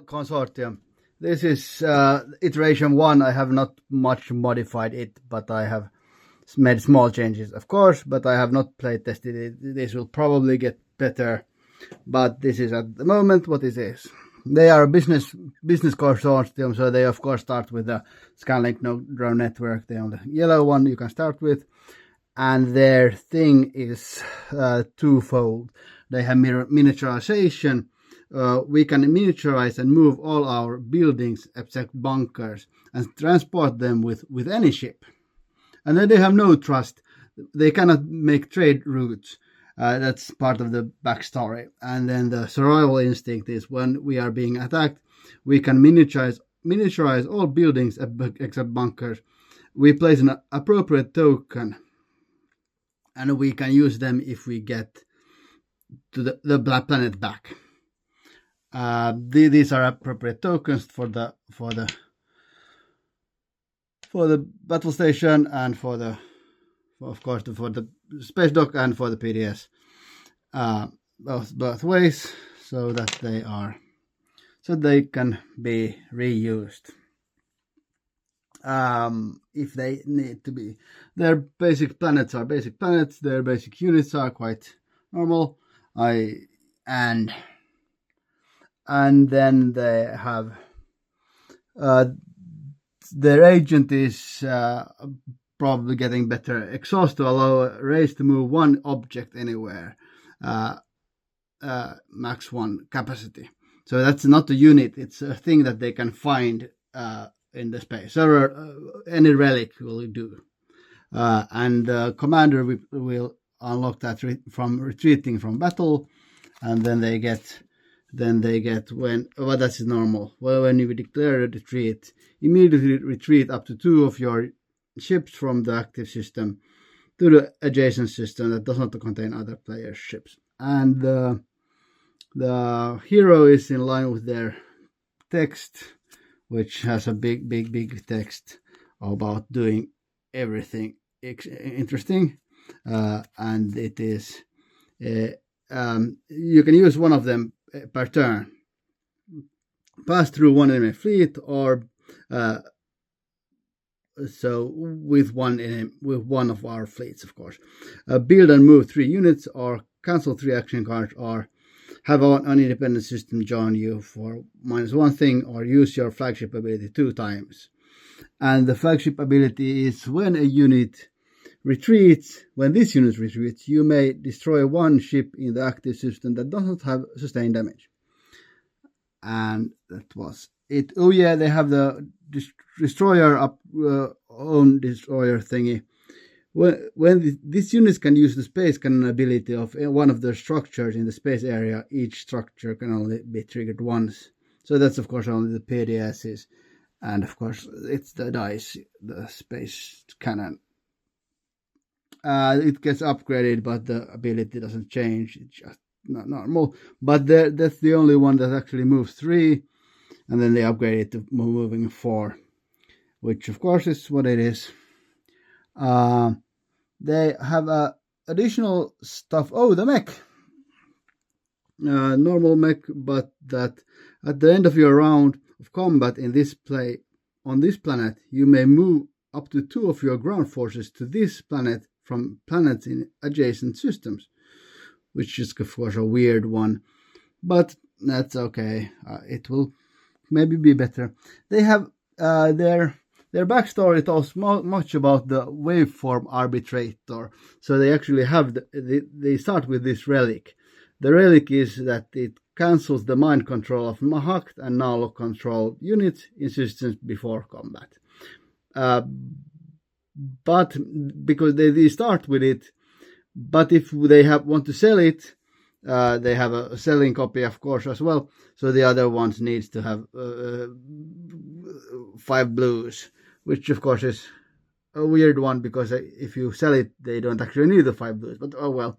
Consortium. This is iteration 1. I have not much modified it, but I have made small changes, of course, but I have not play tested it. This will probably get better, but this is at the moment what it is. They are a business consortium, so they of course start with the Scanlink neural network. They are the yellow one you can start with, and their thing is twofold. They have miniaturization. We can miniaturize and move all our buildings except bunkers and transport them with any ship. And then they have no trust. They cannot make trade routes. That's part of the backstory. And then the survival instinct is when we are being attacked, we can miniaturize all buildings except bunkers. We place an appropriate token, and we can use them if we get to the planet back. These are appropriate tokens for the battle station and for the space dock and for the PDS, both ways, so that they can be reused if they need to be. Their basic planets are basic planets. Their basic units are quite normal. And then they have their agent is probably getting better exhaust to allow a race to move one object anywhere, max 1 capacity. So that's not a unit, it's a thing that they can find in the space. So any relic will do. And the commander will unlock that from retreating from battle, and then they get that's normal. Well, when you declare a retreat, immediately retreat up to 2 of your ships from the active system to the adjacent system that does not contain other players' ships. And the hero is in line with their text, which has a big text about doing everything interesting, and it is you can use one of them per turn. Pass through one enemy fleet, or so with one of our fleets, of course. Build and move 3 units, or cancel 3 action cards, or have an independent system join you for -1 thing, or use your flagship ability 2 times. And the flagship ability is when a unit retreats. When this unit retreats, you may destroy 1 ship in the active system that does not have sustained damage. And that was it. Oh yeah, they have the destroyer own destroyer thingy. When this unit can use the space cannon ability of one of the structures in the space area, each structure can only be triggered once. So that's of course only the PDSs, and of course it's the dice, the space cannon. It gets upgraded, but the ability doesn't change. It's just not normal. But that's the only one that actually moves 3, and then they upgrade it to moving 4, which of course is what it is. They have additional stuff. Oh, the mech. Normal mech, but that at the end of your round of combat on this planet, you may move up to 2 of your ground forces to this planet from planets in adjacent systems, which is of course a weird one, but that's okay. It will maybe be better. They have their backstory tells much about the waveform arbitrator. So they actually have they start with this relic. The relic is that it cancels the mind control of hacked and null control units in systems before combat. But because they start with it, but if they want to sell it, they have a selling copy, of course, as well. So the other ones needs to have 5 blues, which of course is a weird one, because if you sell it, they don't actually need the 5 blues. But oh well.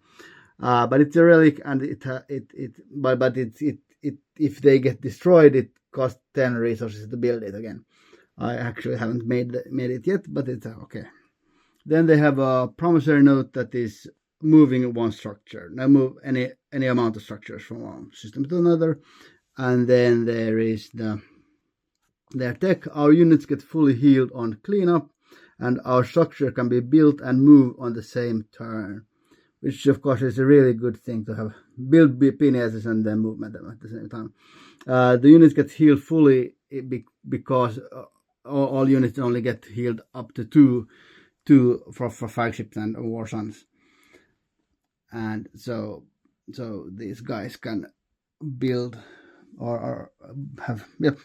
But it's a relic, and if they get destroyed, it costs 10 resources to build it again. I actually haven't made it yet, but it's okay. Then they have a promissory note that is moving one structure. Now move any amount of structures from one system to another. And then there is their tech. Our units get fully healed on cleanup, and our structure can be built and move on the same turn, which of course is a really good thing to have. Build PNSs and then movement them at the same time. The units get healed fully because all units only get healed up to two for flagships and war suns. And so these guys can build or have, yep.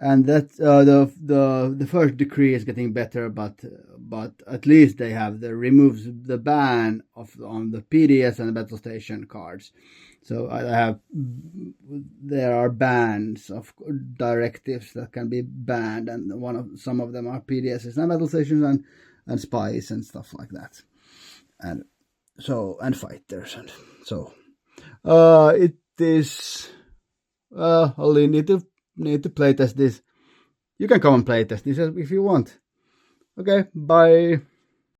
And that's the first decree is getting better, but at least they have removes the ban on the PDS and the battle station cards. So there are bans of directives that can be banned, and some of them are PDSs and battle stations and spies and stuff like that, and fighters, and so it is. Only need to playtest this. You can come and playtest this if you want. Okay, bye.